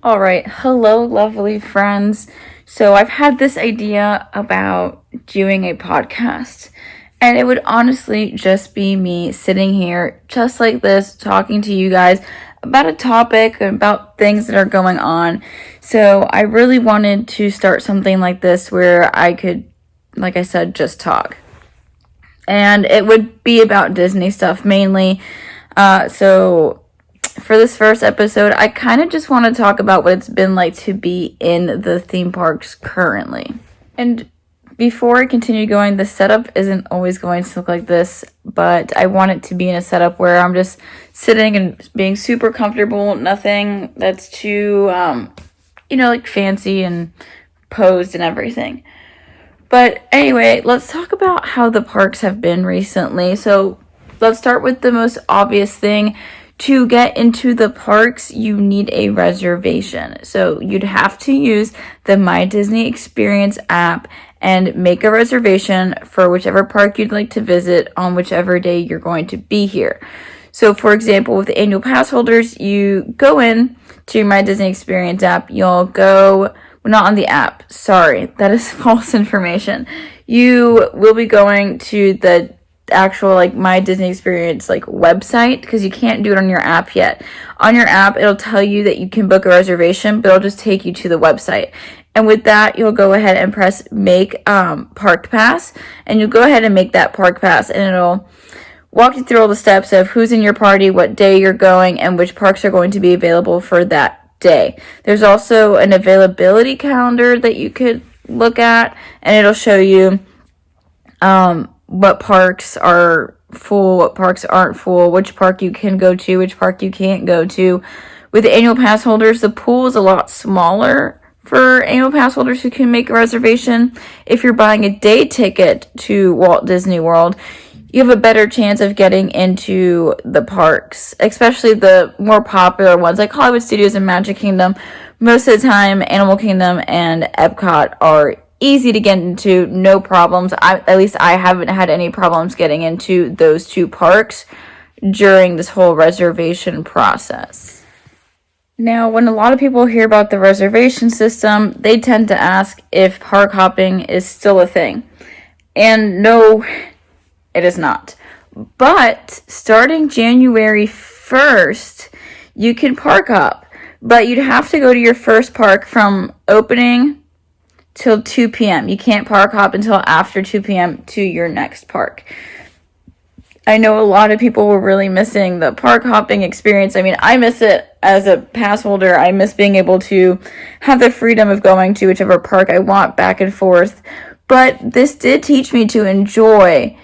All right. Hello, lovely friends. So, I've had this idea about doing a podcast, and it would honestly just be me sitting here, just like this, talking to you guys about a topic and about things that are going on. So, I really wanted to start something like this where I could, like I said, just talk. And it would be about Disney stuff mainly. So, for this first episode, I kind of just want to talk about what it's been like to be in the theme parks currently. And before I continue going, the setup isn't always going to look like this, but I want it to be in a setup where I'm just sitting and being super comfortable, nothing that's too, like fancy and posed and everything. But anyway, let's talk about how the parks have been recently. So let's start with the most obvious thing. To get into the parks, you need a reservation. So you'd have to use the My Disney Experience app and make a reservation for whichever park you'd like to visit on whichever day you're going to be here. So for example, with the annual pass holders, you go in to My Disney Experience app. You'll go, not on the app, sorry, that is false information. You will be going to the actual My Disney Experience website, because you can't do it on your app yet. On your app, it'll tell you that you can book a reservation, but it'll just take you to the website. And with that, you'll go ahead and press make park pass, and you'll go ahead and make that park pass, and it'll walk you through all the steps of who's in your party, what day you're going, and which parks are going to be available for that day. There's also an availability calendar that you could look at, and it'll show you what parks are full, what parks aren't full, which park you can go to, which park you can't go to. With the annual pass holders, the pool is a lot smaller for annual pass holders who can make a reservation. If you're buying a day ticket to Walt Disney World, you have a better chance of getting into the parks, especially the more popular ones like Hollywood Studios and Magic Kingdom. Most of the time, Animal Kingdom and Epcot are easy to get into, no problems. At least I haven't had any problems getting into those two parks during this whole reservation process. Now, when a lot of people hear about the reservation system, they tend to ask if park hopping is still a thing. And no, it is not. But starting January 1st, you can park hop. But you'd have to go to your first park from opening till 2 p.m. You can't park hop until after 2 p.m. to your next park. I know a lot of people were really missing the park hopping experience. I mean, I miss it as a pass holder. I miss being able to have the freedom of going to whichever park I want back and forth. But this did teach me to enjoy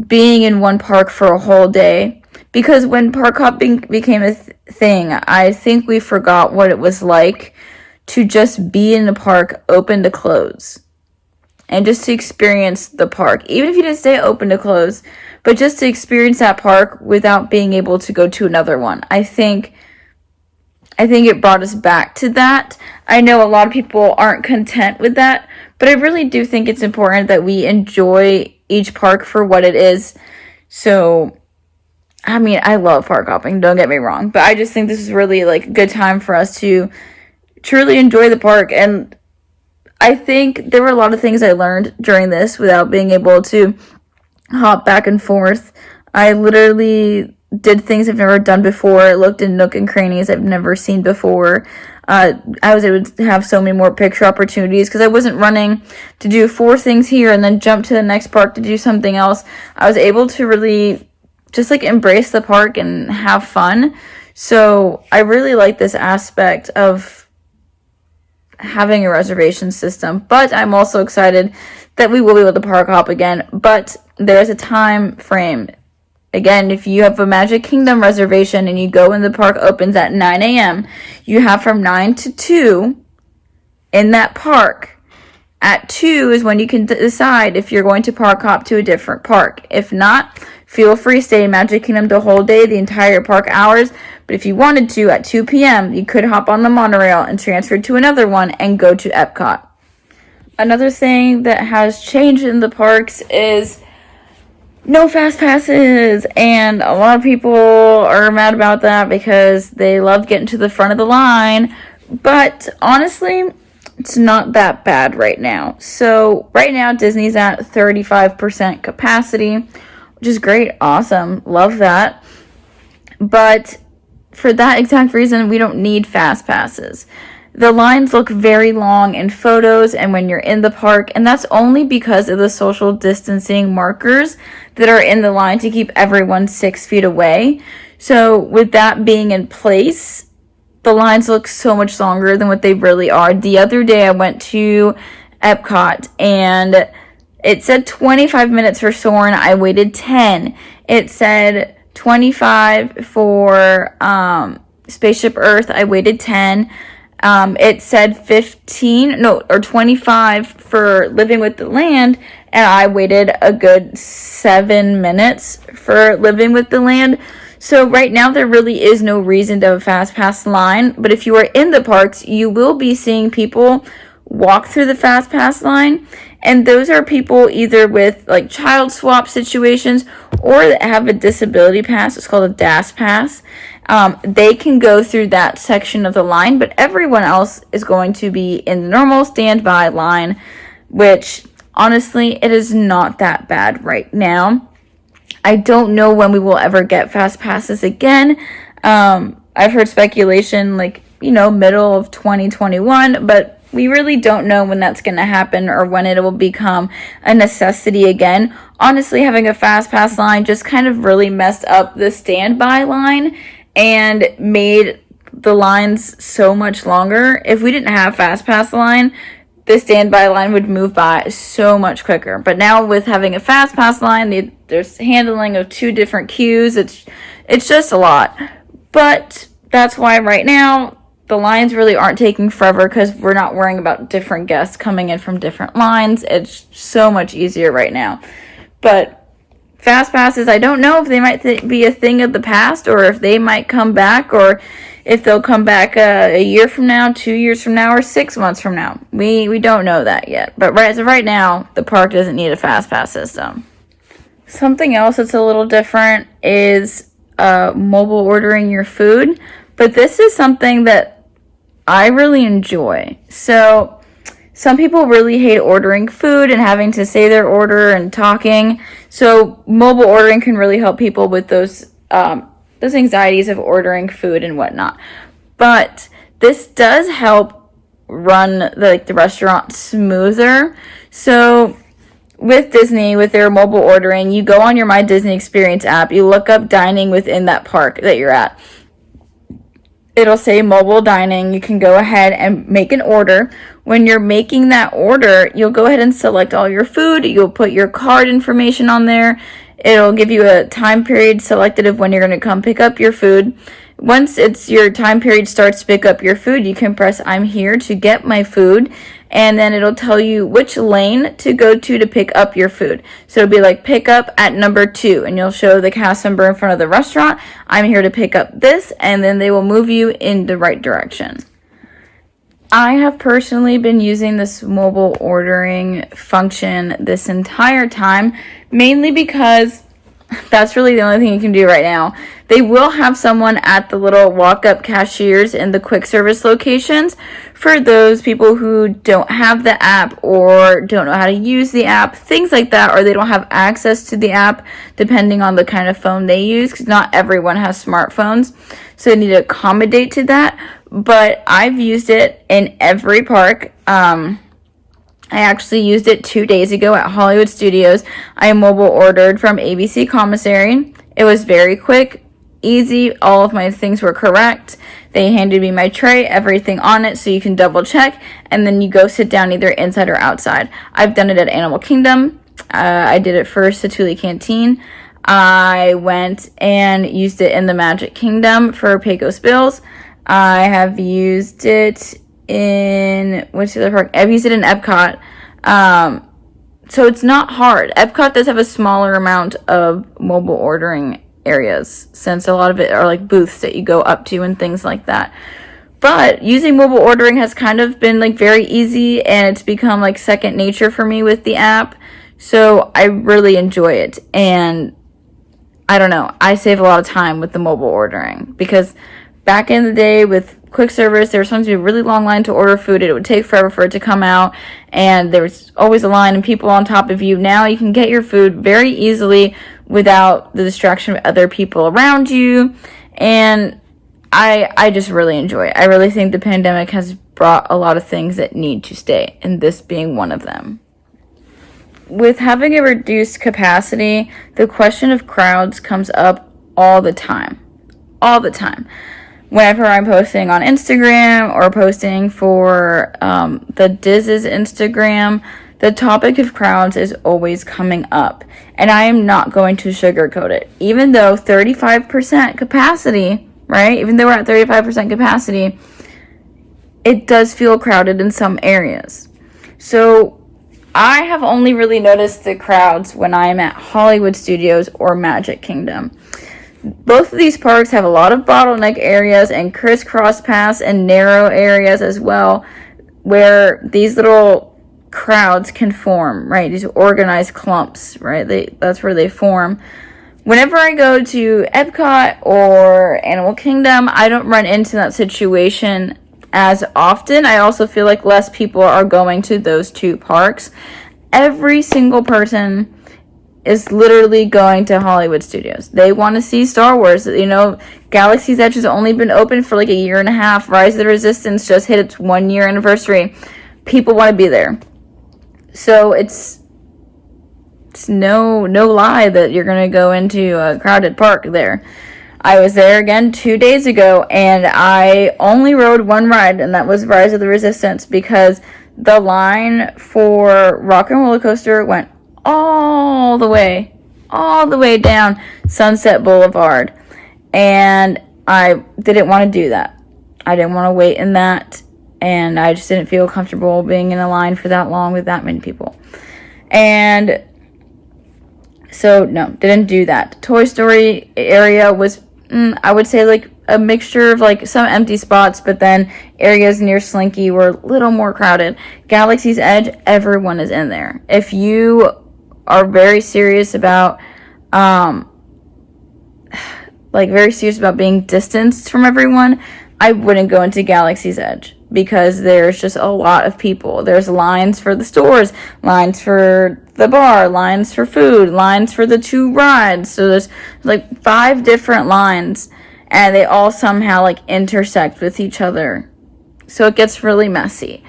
being in one park for a whole day. Because when park hopping became a thing, I think we forgot what it was like to just be in the park open to close. And just to experience the park. Even if you didn't stay open to close, but just to experience that park without being able to go to another one. I think it brought us back to that. I know a lot of people aren't content with that, but I really do think it's important that we enjoy each park for what it is. So, I mean, I love park hopping, don't get me wrong, but I just think this is really a good time for us to truly enjoy the park. And I think there were a lot of things I learned during this without being able to hop back and forth. I literally did things I've never done before, looked in nook and crannies I've never seen before. I was able to have so many more picture opportunities because I wasn't running to do 4 things here and then jump to the next park to do something else. I was able to really just embrace the park and have fun. So I really like this aspect of having a reservation system, but I'm also excited that we will be able to park hop again, but there's a time frame. Again, if you have a Magic Kingdom reservation and you go and the park opens at 9 a.m., you have from 9 to 2 in that park. At 2 is when you can decide if you're going to park hop to a different park. If not, feel free to stay in Magic Kingdom the whole day, the entire park hours. But if you wanted to, at 2 p.m., you could hop on the monorail and transfer to another one and go to Epcot. Another thing that has changed in the parks is no fast passes, and a lot of people are mad about that because they love getting to the front of the line. But honestly, it's not that bad right now. So right now Disney's at 35% capacity, which is great. Awesome. Love that. But for that exact reason, we don't need fast passes. The lines look very long in photos and when you're in the park, and that's only because of the social distancing markers that are in the line to keep everyone 6 feet away. So with that being in place, the lines look so much longer than what they really are. The other day I went to Epcot and it said 25 minutes for Soarin'. I waited 10. It said 25 for Spaceship Earth. I waited 10. It said 25 for Living with the Land, and I waited a good 7 minutes for Living with the Land. So right now there really is no reason to have a fast pass line, but if you are in the parks, you will be seeing people walk through the fast pass line, and those are people either with like child swap situations or that have a disability pass. It's called a DAS pass. They can go through that section of the line, but everyone else is going to be in the normal standby line, which honestly, it is not that bad right now. I don't know when we will ever get fast passes again. I've heard speculation middle of 2021, but we really don't know when that's going to happen or when it will become a necessity again. Honestly, having a fast pass line just kind of really messed up the standby line and made the lines so much longer. If we didn't have fast pass line, the standby line would move by so much quicker. But now with having a fast pass line, there's handling of 2 different queues. It's just a lot. But that's why right now the lines really aren't taking forever because we're not worrying about different guests coming in from different lines. It's so much easier right now. But fast passes, I don't know if they might be a thing of the past or if they might come back or if they'll come back a year from now, 2 years from now, or 6 months from now. We don't know that yet. But as of right now, the park doesn't need a fast pass system. Something else that's a little different is mobile ordering your food. But this is something that I really enjoy. So some people really hate ordering food and having to say their order and talking. So mobile ordering can really help people with those anxieties of ordering food and whatnot. But this does help run the restaurant smoother. So with Disney, with their mobile ordering, you go on your My Disney Experience app, you look up dining within that park that you're at. It'll say mobile dining. You can go ahead and make an order. When you're making that order, you'll go ahead and select all your food. You'll put your card information on there. It'll give you a time period selected of when you're going to come pick up your food. Once your time period starts to pick up your food, you can press I'm here to get my food, and then it'll tell you which lane to go to pick up your food. So it'll be like pick up at number 2, and you'll show the cast member in front of the restaurant, I'm here to pick up this, and then they will move you in the right direction. I have personally been using this mobile ordering function this entire time, mainly because that's really the only thing you can do right now. They will have someone at the little walk-up cashiers in the quick service locations for those people who don't have the app or don't know how to use the app, things like that, or they don't have access to the app depending on the kind of phone they use, because not everyone has smartphones, so they need to accommodate to that. But I've used it in every park. I actually used it 2 days ago at Hollywood Studios. I mobile ordered from ABC Commissary. It was very quick, easy. All of my things were correct. They handed me my tray, everything on it, so you can double check, and then you go sit down either inside or outside. I've done it at Animal Kingdom. I did it for Satuli Canteen. I went and used it in the Magic Kingdom for Pecos Bills. I have used it in, what's the other park? I've used it in Epcot. So it's not hard. Epcot does have a smaller amount of mobile ordering areas, since a lot of it are like booths that you go up to and things like that. But using mobile ordering has kind of been very easy, and it's become second nature for me with the app So I really enjoy it. And I don't know, I save a lot of time with the mobile ordering, because back in the day with quick service, there was sometimes a really long line to order food. It would take forever for it to come out, and there was always a line and people on top of you. Now you can get your food very easily without the distraction of other people around you, and I just really enjoy it. I really think the pandemic has brought a lot of things that need to stay, and this being one of them. With having a reduced capacity, the question of crowds comes up all the time. All the time. Whenever I'm posting on Instagram or posting for the Diz's Instagram, the topic of crowds is always coming up. And I am not going to sugarcoat it. Even though 35% capacity, right? Even though we're at 35% capacity, it does feel crowded in some areas. So I have only really noticed the crowds when I'm at Hollywood Studios or Magic Kingdom. Both of these parks have a lot of bottleneck areas and crisscross paths and narrow areas as well, where these little crowds can form, right? These organized clumps, right? That's where they form. Whenever I go to Epcot or Animal Kingdom, I don't run into that situation as often. I also feel like less people are going to those two parks. Every single person is literally going to Hollywood Studios. They want to see Star Wars. You know, Galaxy's Edge has only been open for like a year and a half. Rise of the Resistance just hit its 1-year anniversary. People want to be there. So it's no lie that you're going to go into a crowded park there. I was there again 2 days ago, and I only rode one ride, and that was Rise of the Resistance, because the line for Rock and Roller Coaster went all the way down Sunset Boulevard, and I didn't want to do that. I didn't want to wait in that, and I just didn't feel comfortable being in a line for that long with that many people. And so, no, didn't do that. Toy Story area was, I would say, like a mixture of like some empty spots, but then areas near Slinky were a little more crowded. Galaxy's Edge, everyone is in there. If you are very serious about, being distanced from everyone, I wouldn't go into Galaxy's Edge, because there's just a lot of people. There's lines for the stores, lines for the bar, lines for food, lines for the 2 rides. So there's like 5 different lines, and they all somehow like intersect with each other. So it gets really messy.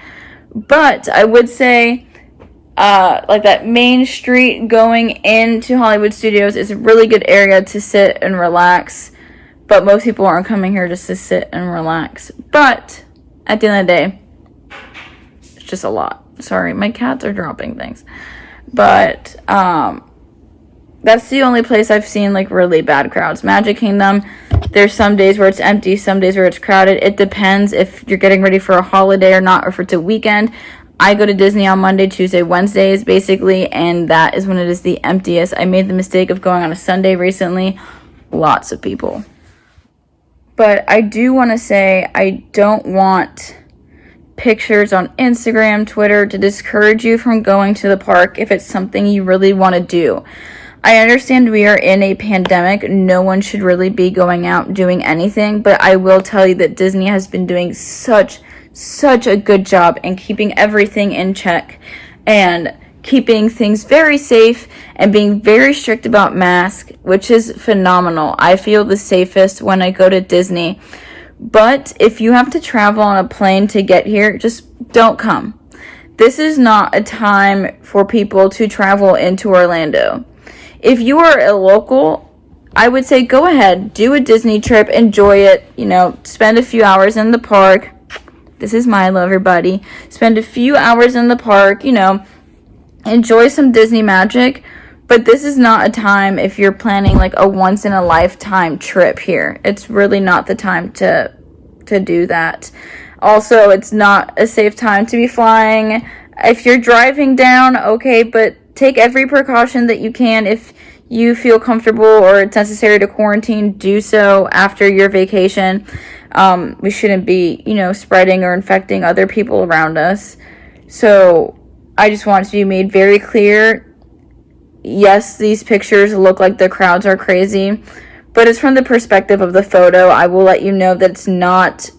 But I would say like that main street going into Hollywood Studios is a really good area to sit and relax. But most people aren't coming here just to sit and relax. But at the end of the day, it's just a lot. Sorry, my cats are dropping things. But that's the only place I've seen like really bad crowds. Magic Kingdom, there's some days where it's empty, some days where it's crowded. It depends if you're getting ready for a holiday or not, or if it's a weekend. I go to Disney on Monday, Tuesday, Wednesdays, basically, and that is when it is the emptiest. I made the mistake of going on a Sunday recently. Lots of people. But I do want to say, I don't want pictures on Instagram, Twitter to discourage you from going to the park if it's something you really want to do. I understand we are in a pandemic. No one should really be going out doing anything, but I will tell you that Disney has been doing such a good job in keeping everything in check and keeping things very safe and being very strict about masks, which is phenomenal. I feel the safest when I go to Disney. But if you have to travel on a plane to get here, just don't come. This is not a time for people to travel into Orlando. If you are a local, I would say go ahead, do a Disney trip, enjoy it, spend a few hours in the park. This is Milo, everybody. Spend a few hours in the park, enjoy some Disney magic. But this is not a time if you're planning like a once in a lifetime trip here. It's really not the time to do that. Also, it's not a safe time to be flying. If you're driving down, okay, but take every precaution that you can. If you feel comfortable or it's necessary to quarantine, do so after your vacation. We shouldn't be, spreading or infecting other people around us. So I just want to be made very clear. yes, these pictures look like the crowds are crazy, but it's from the perspective of the photo. I will let you know that it's not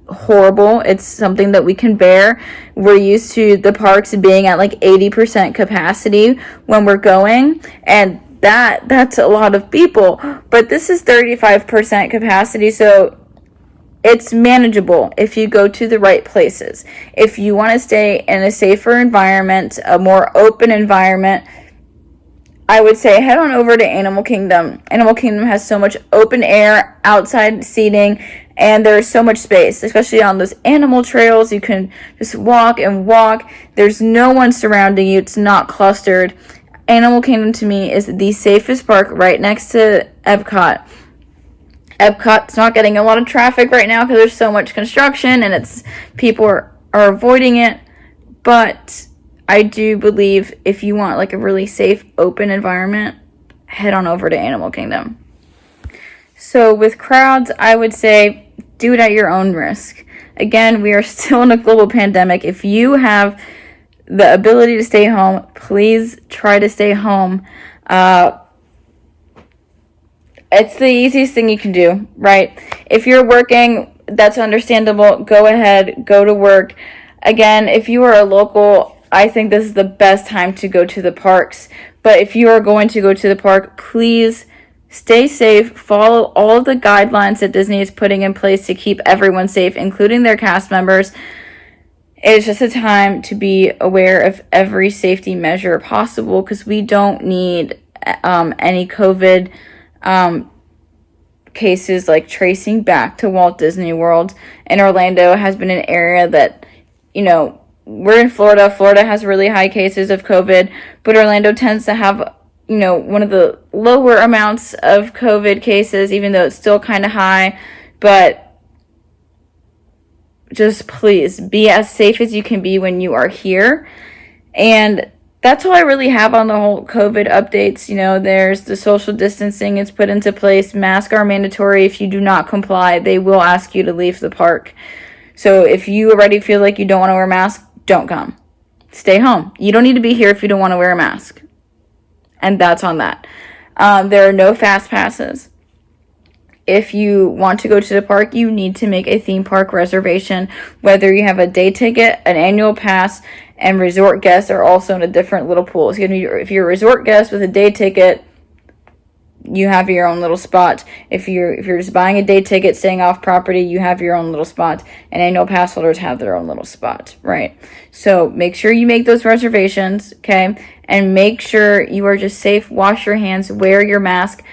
horrible. It's something that we can bear. We're used to the parks being at like 80% capacity when we're going, and that's a lot of people. But this is 35% capacity, so it's manageable if you go to the right places. If you want to stay in a safer environment, a more open environment, I would say head on over to Animal Kingdom. Animal Kingdom has so much open air, outside seating, and there's so much space, especially on those animal trails. You can just walk and walk. There's no one surrounding you. It's not clustered. Animal Kingdom to me is the safest park right next to Epcot. Epcot's not getting a lot of traffic right now because there's so much construction and people are avoiding it. But I do believe if you want like a really safe, open environment, head on over to Animal Kingdom. So with crowds, I would say do it at your own risk. Again, we are still in a global pandemic. If you have the ability to stay home, please try to stay home. It's the easiest thing you can do, right? If you're working, that's understandable. Go ahead, go to work. Again, if you are a local, I think this is the best time to go to the parks. But if you are going to go to the park, please stay safe. Follow all of the guidelines that Disney is putting in place to keep everyone safe, including their cast members. It's just a time to be aware of every safety measure possible because we don't need any COVID cases like tracing back to Walt Disney World. And Orlando has been an area that, we're in Florida. Florida has really high cases of COVID, but Orlando tends to have, one of the lower amounts of COVID cases, even though it's still kind of high. But just please be as safe as you can be when you are here. And that's all I really have on the whole COVID updates. There's the social distancing is put into place. Masks are mandatory. If you do not comply, they will ask you to leave the park. So if you already feel like you don't want to wear a mask, don't come. Stay home. You don't need to be here if you don't want to wear a mask. And that's on that. There are no fast passes. If you want to go to the park, you need to make a theme park reservation, whether you have a day ticket, an annual pass, and resort guests are also in a different little pool. So if you're a resort guest with a day ticket, you have your own little spot. If you're just buying a day ticket, staying off property, you have your own little spot. And annual pass holders have their own little spot, right? So make sure you make those reservations, okay? And make sure you are just safe. Wash your hands. Wear your mask.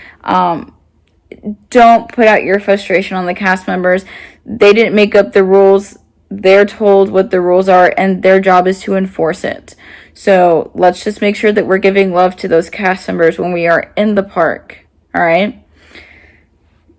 Don't put out your frustration on the cast members. They didn't make up the rules. They're told what the rules are, and their job is to enforce it. So let's just make sure that we're giving love to those cast members when we are in the park. All right.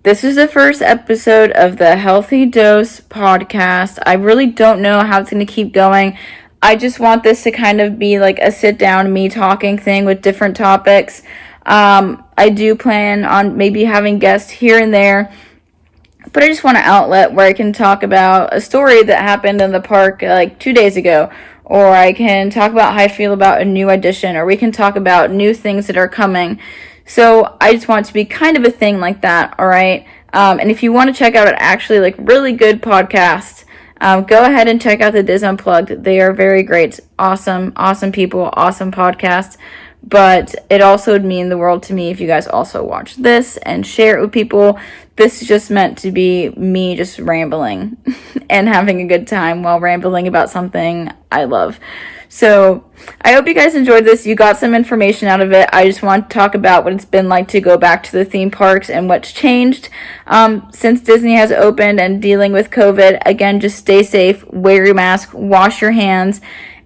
This is the first episode of the Healthy Dose podcast. I really don't know how it's going to keep going. I just want this to kind of be like a sit down, me talking thing with different topics. I do plan on maybe having guests here and there, but I just want an outlet where I can talk about a story that happened in the park like 2 days ago, or I can talk about how I feel about a new addition, or we can talk about new things that are coming. So I just want it to be kind of a thing like that, all right? And if you want to check out an actually like really good podcast, go ahead and check out the Diz Unplugged. They are very great, awesome people, awesome podcast. But it also would mean the world to me if you guys also watch this and share it with people. This is just meant to be me just rambling and having a good time while rambling about something I love. So I hope you guys enjoyed this. You got some information out of it. I just want to talk about what it's been like to go back to the theme parks and what's changed since Disney has opened and dealing with COVID. Again, just stay safe, wear your mask, wash your hands,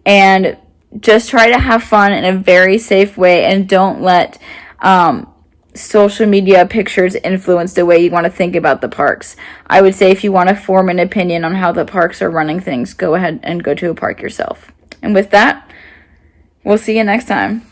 and just try to have fun in a very safe way, and don't let social media pictures influence the way you want to think about the parks. I would say if you want to form an opinion on how the parks are running things, go ahead and go to a park yourself. And with that, we'll see you next time.